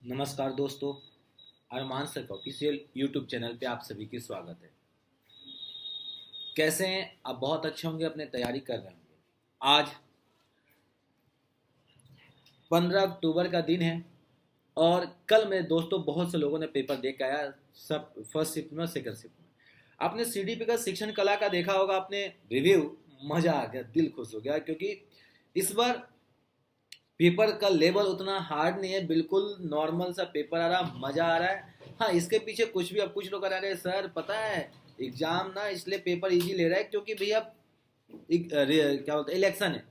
नमस्कार दोस्तों। अरमान sir official YouTube channel पे आप सभी की स्वागत है। कैसे हैं आप? बहुत अच्छे होंगे, अपने तैयारी कर रहे होंगे। आज 15 अक्टूबर का दिन है और कल मेरे दोस्तों बहुत से लोगों ने पेपर दे के आया, सब फर्स्ट शिफ्ट में और सेकंड शिफ्ट में। आपने सीडीपी का शिक्षण कला का देखा होगा, आपने रिव्यू, मजा आ गया, दिल खुश हो गया क्योंकि इस बार पेपर का लेवल उतना हार्ड नहीं है, बिल्कुल नॉर्मल सा पेपर आ रहा, मजा आ रहा है। हाँ, इसके पीछे कुछ भी, अब कुछ लोग कह रहे हैं सर पता है एग्जाम ना इसलिए पेपर इजी ले रहा है क्योंकि भैया क्या बोलते हैं, इलेक्शन है।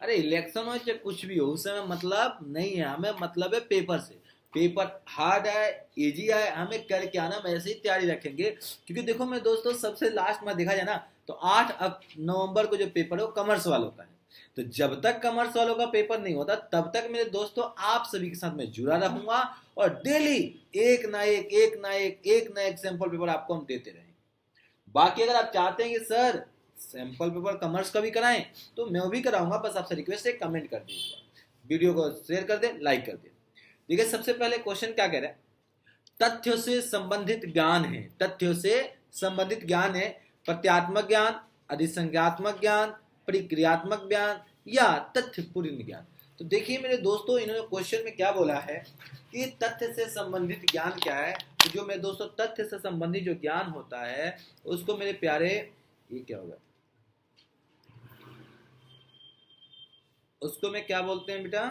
अरे इलेक्शन हो चाहे कुछ भी हो, उससे हमें मतलब नहीं है, हमें मतलब है पेपर से। पेपर हार्ड है इजी है, हमें करके आना, हम ऐसे ही तैयारी रखेंगे। क्योंकि देखो मेरे दोस्तों, सबसे लास्ट में देखा जाए ना तो 8 नवंबर को जो पेपर है वो कॉमर्स वालों का है। तो जब तक कॉमर्स वालों का पेपर नहीं होता तब तक मेरे दोस्तों आप सभी के साथ मैं जुड़ा रहूंगा और डेली एक ना एक सैंपल पेपर आपको हम देते रहेंगे। बाकी अगर आप चाहते हैं कि सर सैंपल पेपर कॉमर्स का भी कराएं तो मैं भी कराऊंगा, बस आपसे रिक्वेस्ट है कमेंट कर दीजिएगा, वीडियो को शेयर कर दे, लाइक कर दे। देखिए सबसे पहले क्वेश्चन क्या कह रहा है, तथ्यों से संबंधित ज्ञान है। तथ्यों से संबंधित ज्ञान है प्रत्यात्मक ज्ञान, अधिसंज्ञात्मक ज्ञान, प्रक्रियात्मक ज्ञान या तथ्य पूर्ण ज्ञान। तो देखिए मेरे दोस्तों, इन्होंने क्वेश्चन में क्या बोला है कि तथ्य से संबंधित ज्ञान क्या है। तो जो मेरे दोस्तों तथ्य से संबंधित जो ज्ञान होता है उसको मेरे प्यारे, ये क्या होगा, उसको मैं क्या बोलते हैं बेटा,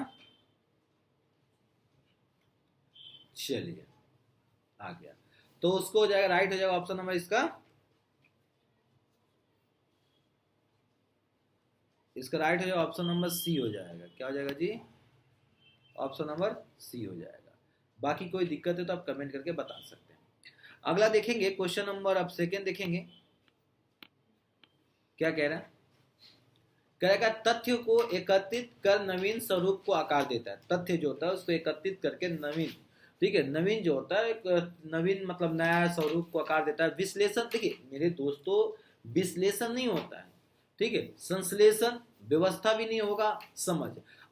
चलिए आ गया। तो उसको हो जाएगा, राइट हो जाएगा ऑप्शन नंबर इसका, इसका राइट हो जाएगा ऑप्शन नंबर सी हो जाएगा। क्या हो जाएगा जी? ऑप्शन नंबर सी हो जाएगा। बाकी कोई दिक्कत है तो आप कमेंट करके बता सकते हैं। अगला देखेंगे क्वेश्चन नंबर, अब सेकेंड देखेंगे क्या कह रहा है। कहेगा तथ्य को एकत्रित कर नवीन स्वरूप को आकार देता है। तथ्य जो होता है उसको एकत्रित करके नवीन, ठीक है, नवीन जो होता है एक नवीन मतलब नया स्वरूप को आकार देता है। विश्लेषण, देखिए मेरे दोस्तों, विश्लेषण नहीं होता है, ठीक है, संश्लेषण, व्यवस्था भी नहीं होगा, समझ।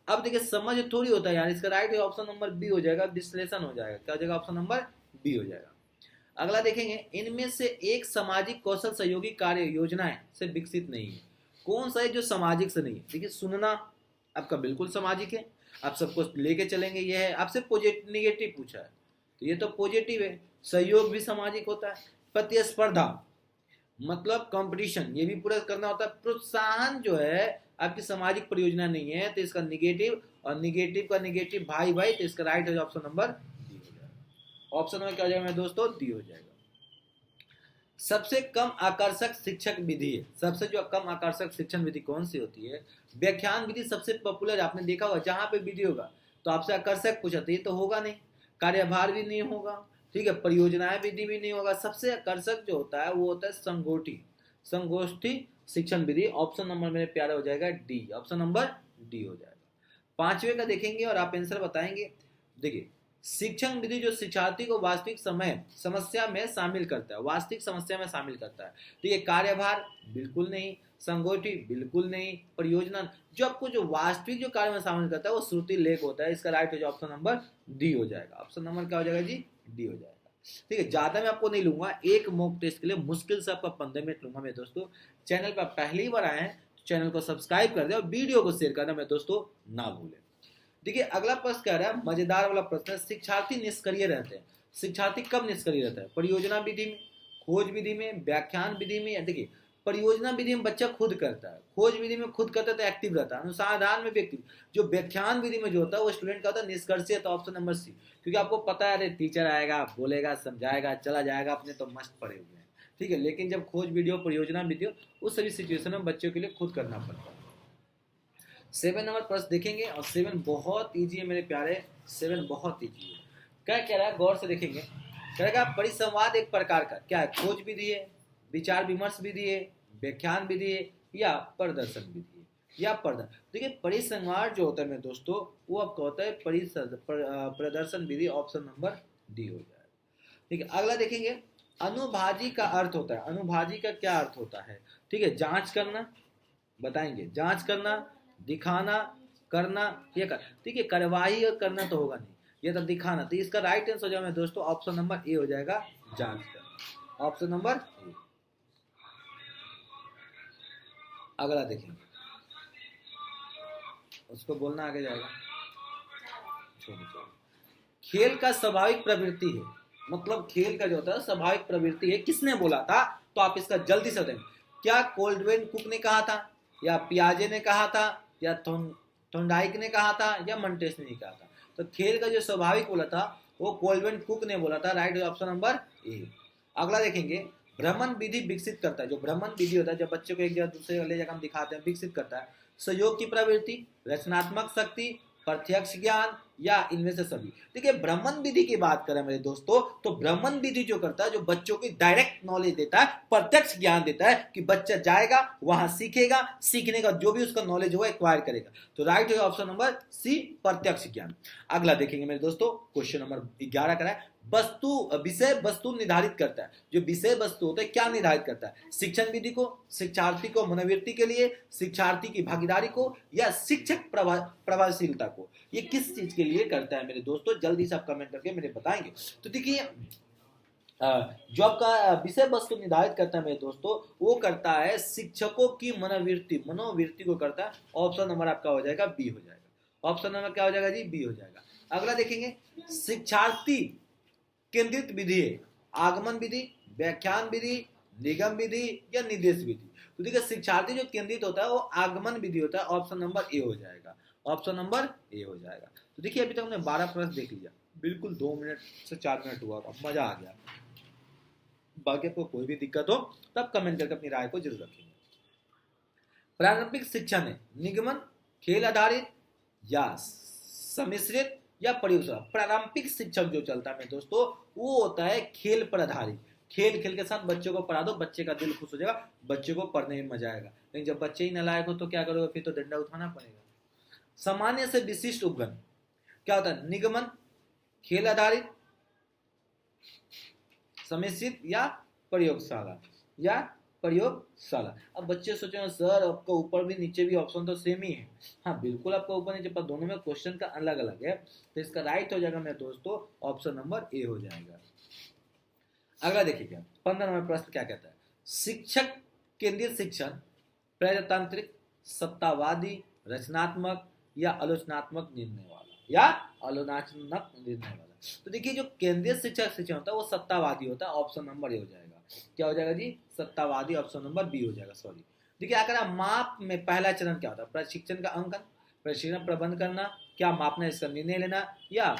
अब देखिए समझ थोड़ी होता है यार, इसका राइट ऑप्शन नंबर बी हो जाएगा, विश्लेषण हो जाएगा। क्या हो जाएगा? ऑप्शन नंबर बी हो जाएगा। अगला देखेंगे, इनमें से एक सामाजिक कौशल सहयोगी कार्य योजनाएं से विकसित नहीं है। कौन सा है जो सामाजिक से नहीं है? देखिए सुनना आपका बिल्कुल सामाजिक है, आप सबको लेके चलेंगे, ये है। आपसे पॉजिटिव निगेटिव पूछा है तो ये तो पॉजिटिव है। सहयोग भी सामाजिक होता है। प्रतिस्पर्धा मतलब कंपटीशन, ये भी पूरा करना होता है। प्रोत्साहन जो है आपकी सामाजिक परियोजना नहीं है तो इसका निगेटिव, और निगेटिव का निगेटिव भाई भाई, तो इसका राइट है ऑप्शन नंबर डी हो जाएगा। ऑप्शन में क्या हो जाएगा मेरे दोस्तों? डी हो जाएगा। सबसे कम आकर्षक शिक्षक विधि है। सबसे जो कम आकर्षक शिक्षण विधि कौन सी होती है? व्याख्यान विधि सबसे पॉपुलर, आपने देखा होगा जहां पे विधि होगा तो आपसे आकर्षक पूछा तो ये तो होगा नहीं। कार्यभार भी नहीं होगा, ठीक है, परियोजनाएं विधि भी नहीं होगा। सबसे आकर्षक जो होता है वो होता है संगोष्ठी, संगोष्ठी शिक्षण विधि। ऑप्शन नंबर मेरे प्यारे हो जाएगा डी, ऑप्शन नंबर डी हो जाएगा। पांचवे का देखेंगे और आप आंसर बताएंगे। देखिए शिक्षण विधि जो शिक्षार्थी को वास्तविक समय समस्या में शामिल करता है, वास्तविक समस्या में शामिल करता है। तो ये कार्यभार बिल्कुल नहीं, संगोष्ठी बिल्कुल नहीं, परियोजना, जो आपको जो वास्तविक जो कार्य में शामिल करता है वो श्रुति लेख होता है। इसका राइट हो जाए ऑप्शन नंबर डी हो जाएगा। ऑप्शन नंबर क्या हो जाएगा जी? डी हो जाएगा। ठीक है, ज्यादा मैं आपको नहीं लूंगा, एक मॉक टेस्ट के लिए मुश्किल से आपका 15 मिनट लूंगा मेरे दोस्तों। चैनल पर पहली बार आए हैं तो चैनल को सब्सक्राइब कर दे और वीडियो को शेयर करना मेरे दोस्तों ना भूलें। देखिए अगला प्रश्न कह रहा है, मजेदार वाला प्रश्न है, शिक्षार्थी निष्क्रिय रहते हैं। शिक्षार्थी कब निष्क्रिय रहता है? परियोजना विधि में, खोज विधि में, व्याख्यान विधि में। देखिए परियोजना विधि में बच्चा खुद करता है, खोज विधि में खुद करता है तो एक्टिव रहता है, अनुसंधान में भी एक्टिव। जो व्याख्यान विधि में जो होता है वो स्टूडेंट का होता है निष्कर्षीय, तो ऑप्शन नंबर सी। क्योंकि आपको पता है अरे टीचर आएगा, बोलेगा, समझाएगा, चला जाएगा, अपने तो मस्त पड़े हुए हैं, ठीक है। लेकिन जब खोज वीडियो, परियोजना वीडियो, उस सभी सिचुएशन में बच्चों के लिए खुद करना पड़ता है। 7 नंबर प्रश्न देखेंगे और 7 बहुत इजी है मेरे प्यारे, 7 बहुत इजी है। क्या कह रहा है, गौर से देखेंगे। कहेगा परिसंवाद एक प्रकार का क्या है? खोज विधि है, विचार विमर्श विधि है, व्याख्यान विधि है या प्रदर्शन विधि है या प्रदर्शन। देखिए परिसंवाद जो होता है मेरे दोस्तों वो आपका होता है प्रदर्शन विधि। ऑप्शन नंबर डी हो जाएगा। ठीक है, अगला देखेंगे। अनुभाजी का अर्थ होता है, अनुभाजी का क्या अर्थ होता है? ठीक है, जांच करना, बताएंगे, जांच करना, दिखाना, करना या कर, ठीक है, कार्यवाही और करना तो होगा नहीं। ये तो दिखाना। तो इसका राइट आंसर हो जाएगा दोस्तों ऑप्शन नंबर ए हो जाएगा, जांच कर, ऑप्शन नंबर ए। अगला देखेंगे, उसको बोलना आगे जाएगा, छोड़ो। खेल का स्वाभाविक प्रवृत्ति है, मतलब खेल का जो होता है स्वाभाविक प्रवृत्ति है, किसने बोला था? तो आप इसका जल्दी से बताएंगे। क्या कोल्डवेन कुक ने कहा था, या पियाजे ने कहा था, या थोंडाइक ने कहा था, या मंटेस ने कहा था? तो खेल का जो स्वाभाविक बोला था वो कोल्डवेन कुक ने बोला था, राइट ऑप्शन नंबर ए। अगला देखेंगे, भ्रमण विधि विकसित करता है, जो भ्रमण विधि होता है जब बच्चों को एक जगह दूसरे जगह ले जाकर हम दिखाते हैं, विकसित करता है सहयोग की प्रवृत्ति, रचनात्मक शक्ति, प्रत्यक्ष ज्ञान, या इनमें से सभी। देखिए भ्रमण विधि की बात करें मेरे दोस्तों, तो भ्रमण विधि जो करता है, जो बच्चों की डायरेक्ट नॉलेज देता है, प्रत्यक्ष ज्ञान देता है कि बच्चा जाएगा वहां सीखेगा, सीखने का जो भी उसका नॉलेज होगा एक्वायर करेगा। तो राइट है ऑप्शन नंबर सी, प्रत्यक्ष ज्ञान। अगला देखेंगे मेरे दोस्तों, क्वेश्चन नंबर 11 का है, वस्तु विषय वस्तु निर्धारित करता है। जो विषय वस्तु होता है क्या निर्धारित करता है? शिक्षण विधि को, शिक्षार्थी को मनोवृत्ति के लिए, शिक्षार्थी की भागीदारी को, या शिक्षक प्रभावशीलता को? ये किस चीज के लिए करता है मेरे दोस्तों? जल्दी से आप कमेंट करके मेरे बताएंगे। तो देखिए जो आपका विषय वस्तु निर्धारित करता है मेरे दोस्तों, वो करता है शिक्षकों की मनोवृत्ति को करता है। ऑप्शन नंबर आपका हो जाएगा बी हो जाएगा। ऑप्शन नंबर क्या हो जाएगा जी? बी हो जाएगा। अगला देखेंगे, शिक्षार्थी केंद्रित विधि है, आगमन विधि, व्याख्यान विधि, निगम विधि, या निर्देश विधि? तो देखिए शिक्षार्थी जो केंद्रित होता है वो आगमन विधि होता है। ऑप्शन नंबर ए हो जाएगा। ऑप्शन नंबर ए हो जाएगा। तो देखिए अभी तक हमने 12 प्रश्न देख लिया, बिल्कुल 2 मिनट से 4 मिनट हुआ, मजा आ गया। बाकी आपको कोई भी दिक्कत हो तब कमेंट करके अपनी राय को जरूर रखेंगे। प्रारंभिक शिक्षण है निगमन, खेल आधारित, या सम्मिश्रित, या प्रयोगशाला? प्रारंभिक शिक्षण जो चलता है दोस्तों वो होता है खेल पर आधारित। खेल के साथ बच्चों को पढ़ा दो, बच्चे का दिल खुश हो जाएगा, बच्चे को पढ़ने में मजा आएगा। लेकिन जब बच्चे ही नालायक हो तो क्या करोगे? फिर तो डंडा उठाना पड़ेगा। सामान्य से विशिष्ट उपगण क्या होता है? निगमन, खेल आधारित, सम्मिश्रित, या प्रयोगशाला, या प्रयोगशाला। अब बच्चे सोचेंगे सर आपका ऊपर भी नीचे भी ऑप्शन तो सेम ही है। हाँ बिल्कुल आपका ऊपर नीचे, पर दोनों में क्वेश्चन का अलग अलग है। तो इसका राइट हो जाएगा मेरे दोस्तों ऑप्शन नंबर ए हो जाएगा। अगला देखिए 15 नंबर प्रश्न क्या कहता है? शिक्षक केंद्रित शिक्षण प्रजातांत्रिक, सत्तावादी, रचनात्मक, या आलोचनात्मक निर्णय वाला, या आलोचनात्मक निर्णय वाला? तो देखिए जो केंद्रीय शिक्षण होता है वो सत्तावादी होता है। ऑप्शन नंबर ए हो जाएगा। क्या हो जाएगा जी? सत्तावादी। ऑप्शन नंबर बी हो जाएगा। सॉरी देखिए अगर माप में पहला चरण क्या होता है? प्रशिक्षण का अंकन, प्रशिक्षण प्रबंध करना, क्या मापना, इसका निर्णय लेना, या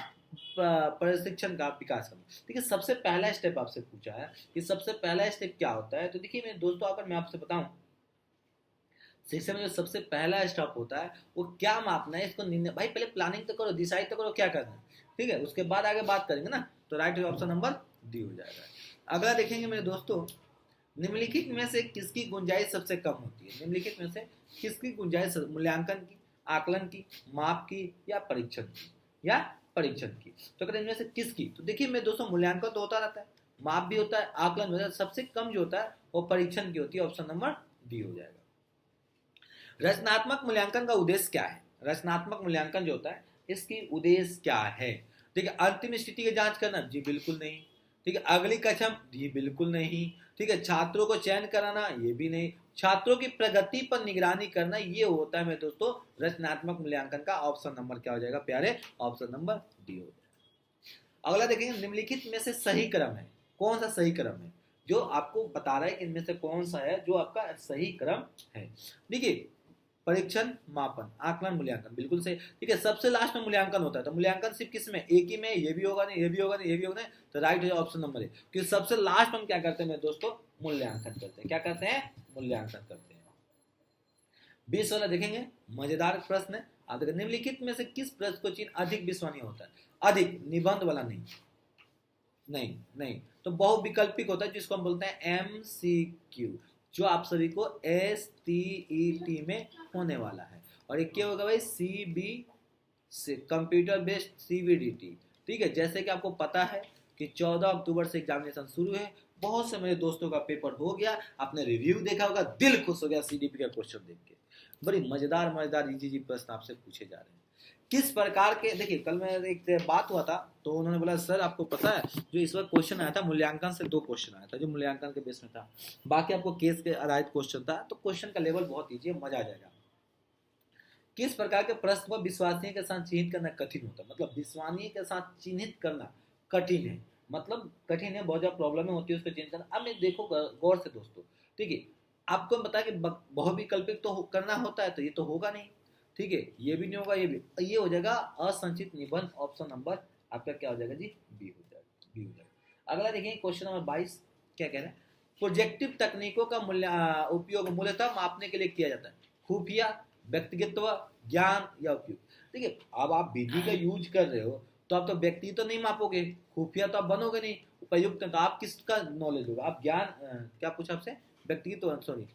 प्रशिक्षण का विकास करना? देखिए सबसे पहला स्टेप आपसे पूछा है कि सबसे पहला स्टेप क्या होता है। तो देखिए मेरे दोस्तों अगर मैं आपसे बताऊं, शिक्षण में जो सबसे पहला स्टेप होता है वो क्या मापना है, इसको निर्णय। भाई पहले प्लानिंग तो करो, डिसाइड तो करो क्या करना है, ठीक है? उसके बाद आगे बात करेंगे ना। तो राइट ऑप्शन नंबर डी हो जाएगा। अगला देखेंगे मेरे दोस्तों, निम्नलिखित में से किसकी गुंजाइश सबसे कम होती है? निम्नलिखित में से किसकी गुंजाइश मूल्यांकन की, आकलन की, माप की, या परीक्षण की, या परीक्षण की? तो अगर इनमें से किसकी? तो देखिए मेरे दोस्तों मूल्यांकन तो होता रहता है, माप भी होता है, आकलन होता है, सबसे कम जो होता है वो परीक्षण की होती है। ऑप्शन नंबर डी हो जाएगा। रचनात्मक मूल्यांकन का उद्देश्य क्या है? रचनात्मक मूल्यांकन जो होता है इसकी उद्देश्य क्या है? ठीक है, अंतिम स्थिति की जांच करना? जी बिल्कुल नहीं। ठीक है, अगली कक्षा? जी बिल्कुल नहीं। ठीक है, छात्रों को चयन कराना? ये भी नहीं। छात्रों की प्रगति पर निगरानी करना, ये होता है मेरे दोस्तों रचनात्मक मूल्यांकन का। ऑप्शन नंबर क्या हो जाएगा प्यारे? ऑप्शन नंबर डी हो जाएगा। अगला देखेंगे, निम्नलिखित में से सही क्रम है? कौन सा सही क्रम है जो आपको बता रहा है कि इनमें से कौन सा है जो आपका सही क्रम है? देखिए परीक्षण, मापन, आकलन, मूल्यांकन, बिल्कुल सही। ठीक है, सबसे लास्ट में मूल्यांकन होता है। तो मूल्यांकन सिर्फ किस में? एक ही में? ये भी होगा नहीं, ये भी होगा नहीं, ये भी होगा नहीं। तो राइट है ऑप्शन नंबर ए, क्योंकि सबसे लास्ट में हम क्या करते हैं मेरे दोस्तों? मूल्यांकन करते हैं। क्या करते हैं? मूल्यांकन करते हैं। 20 वाला देखेंगे, मजेदार प्रश्न है। आप देखिए, निम्नलिखित में से किस प्रश्न को चिन्ह अधिक विश्वसनीय होता है? अधिक, निबंध वाला नहीं, नहीं नहीं, तो बहुविकल्पिक होता है जिसको हम बोलते हैं MCQ, जो आप सभी को STET में होने वाला है। और एक क्या होगा भाई? CB से कंप्यूटर बेस्ड CBDT। ठीक है, जैसे कि आपको पता है कि 14 अक्टूबर से एग्जामिनेशन शुरू है। बहुत से मेरे दोस्तों का पेपर हो गया, आपने रिव्यू देखा होगा, दिल खुश हो गया CDP का क्वेश्चन देख के। बड़ी मजेदार मजेदार इजी प्रश्न आपसे पूछे जा रहे हैं। किस प्रकार के, देखिए कल मैं एक बात हुआ था तो उन्होंने बोला सर आपको पता है जो इस वक्त क्वेश्चन आया था मूल्यांकन से 2 क्वेश्चन आया था जो मूल्यांकन के बेस में था, बाकी आपको केस के आधारित क्वेश्चन था, तो क्वेश्चन का लेवल बहुत ईजी है, मजा आ जाएगा। किस प्रकार के प्रश्न को विश्वसनीय के साथ चिन्हित करना कठिन होता है, मतलब विश्वसनीय के साथ चिन्हित करना कठिन है, मतलब कठिन है, बहुत ज्यादा प्रॉब्लम होती है उसको चिन्हित करना। अब मैं देखो गौर से दोस्तों, ठीक है, आपको पता है कि बहुविकल्पिक तो करना होता है, तो ये तो होगा नहीं, ठीक है, ये भी नहीं होगा, ये भी, ये हो जाएगा असंचित निबंध, ऑप्शन नंबर आपका क्या हो जाएगा जी, बी हो जाएगा, बी हो जाएगा। अगला देखिए क्वेश्चन नंबर 22 क्या कह रहे हैं, प्रोजेक्टिव तकनीकों का उपयोग मूलतः मापने के लिए किया जाता है, खुफिया, व्यक्तिगत, ज्ञान या उपयोग। देखिए अब आप विधि का यूज कर रहे हो तो आप तो व्यक्ति तो नहीं मापोगे, खुफिया तो आप बनोगे नहीं, उपयुक्त तो आप किसका नॉलेज होगा, आप ज्ञान क्या पूछा आपसे, व्यक्तिगत, सॉरी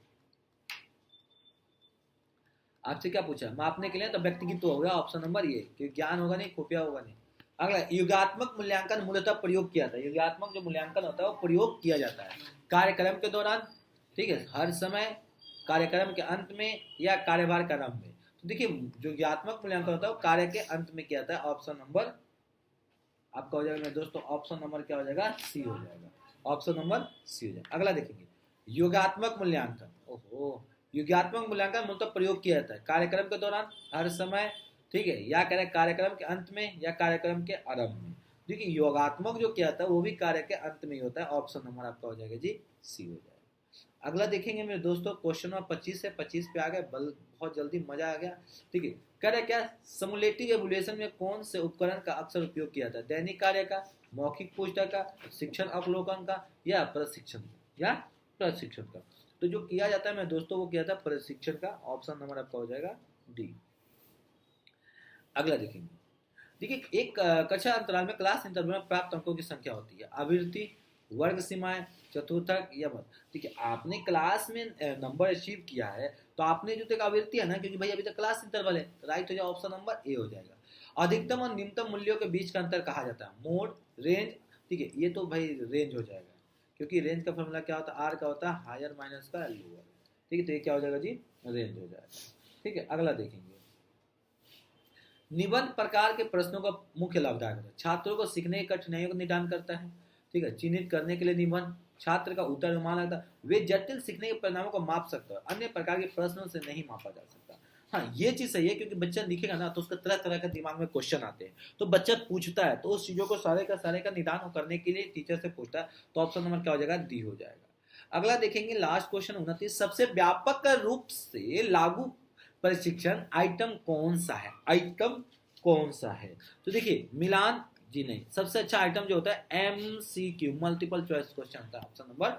आपसे क्या पूछा मापने के लिए, तो व्यक्तिगत तो हो गया ऑप्शन नंबर ये, क्योंकि ज्ञान होगा नहीं, खुफिया होगा नहीं। अगला युगात्मक मूल्यांकन मूलतः प्रयोग किया था, युगात्मक जो मूल्यांकन होता है वो प्रयोग किया जाता है कार्यक्रम के दौरान, ठीक है, हर समय, कार्यक्रम के अंत में या कार्यभार के आरंभ में। तो देखिए जो युगात्मक मूल्यांकन होता है वो कार्य के अंत में किया जाता है, ऑप्शन नंबर आपका हो जाएगा मेरे दोस्तों, ऑप्शन नंबर क्या हो जाएगा, सी हो जाएगा, ऑप्शन नंबर सी हो जाएगा। अगला देखेंगे योगात्मक मूल्यांकन, ओहो, योगात्मक मूल्यांकन मूलतः प्रयोग किया जाता है कार्यक्रम के दौरान, हर समय, ठीक है, या कह रहे कार्यक्रम के अंत में या कार्यक्रम के आरंभ में। देखिए योगात्मक जो किया जाता है वो भी कार्य के अंत में ही होता है, ऑप्शन नंबर आपका हो जाएगा जी, सी हो जाएगा। अगला देखेंगे मेरे दोस्तों क्वेश्चन नंबर 25 है, 25 पे आ गए, बहुत जल्दी मजा आ गया, ठीक है, कह रहे क्या, सिमुलेटिव एवोल्यूशन में कौन से उपकरण का अक्सर उपयोग किया जाता है, दैनिक कार्य का, मौखिक पुस्तक का, शिक्षण अवलोकन का या प्रशिक्षण का। तो जो किया जाता है मेरे दोस्तों वो किया था प्रशिक्षण का, ऑप्शन नंबर आपका हो जाएगा डी। अगला देखेंगे, देखिए एक कक्षा अंतराल में, क्लास इंटरवल में प्राप्त अंकों की संख्या होती है, आवृत्ति, वर्ग सीमाएं, चतुर्थक या मत। ठीक है, आपने क्लास में नंबर अचीव किया है तो आपने जो तक आवृत्ति है ना, क्योंकि भाई अभी तक क्लास इंटरवल है, राइट हो जाए, ऑप्शन नंबर ए हो जाएगा। अधिकतम और न्यूनतम मूल्यों के बीच का अंतर कहा जाता है, मोड, रेंज, ठीक है, ये तो भाई रेंज हो जाएगा, क्योंकि रेंज का फॉर्मूला क्या होता है, आर का होता है हायर माइनस का लोअर, ठीक है, तो ये क्या हो जाएगा जी, रेंज हो जाएगा। ठीक है, अगला देखेंगे, निबंध प्रकार के प्रश्नों का मुख्य लाभदायक होता है, छात्रों को सीखने की कठिनाइयों का निदान करता है, ठीक है, चिन्हित करने के लिए निबंध, छात्र का उत्तर अनुमान लगता है, वे जटिल सीखने के परिणामों को माप सकता है, अन्य प्रकार के प्रश्नों से नहीं मापा जा सकता। हाँ ये चीज सही है, क्योंकि बच्चा लिखेगा ना तो उसका तरह तरह का दिमाग में क्वेश्चन आते हैं, तो बच्चा पूछता है, तो उस चीजों को सारे का निदान करने के लिए टीचर से पूछता है, तो ऑप्शन नंबर क्या हो जाएगा, डी हो जाएगा। अगला देखेंगे लास्ट क्वेश्चन 29, सबसे व्यापक रूप से लागू प्रशिक्षण आइटम कौन सा है, आइटम कौन सा है, तो देखिए मिलान जी नहीं, सबसे अच्छा आइटम जो होता है MCQ, मल्टीपल चॉइस क्वेश्चन था, ऑप्शन नंबर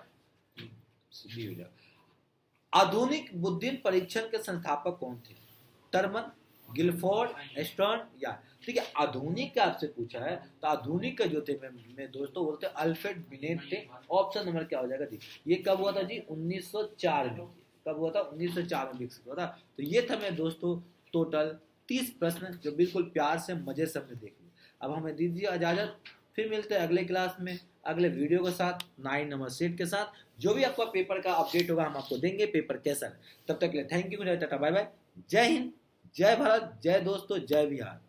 बी हो जाएगा। आधुनिक बुद्धिन परीक्षण के संस्थापक कौन थे, टर्मन, गिलफोर्ड, एस्टर्न या, ठीक है, आधुनिक का आपसे पूछा है तो आधुनिक का जो थे मैं दोस्तों बोलते अल्फ्रेड बिनेट थे, ऑप्शन नंबर क्या हो जाएगा जी, ये कब हुआ था जी, 1904 में, कब हुआ था, 1904 में विकसित हुआ था। तो ये था मेरे दोस्तों टोटल 30 प्रश्न जो बिल्कुल प्यार से मजे से हमने देख लिया। अब हमें दीजिए इजाजत, फिर मिलते हैं अगले क्लास में अगले वीडियो के साथ 9 नंबर सेट के साथ, जो भी आपका पेपर का अपडेट होगा हम आपको देंगे, पेपर कैसा है। तब तक के लिए thank you, tata bye bye, जय हिंद, जय भारत, जय दोस्तों, जय बिहार।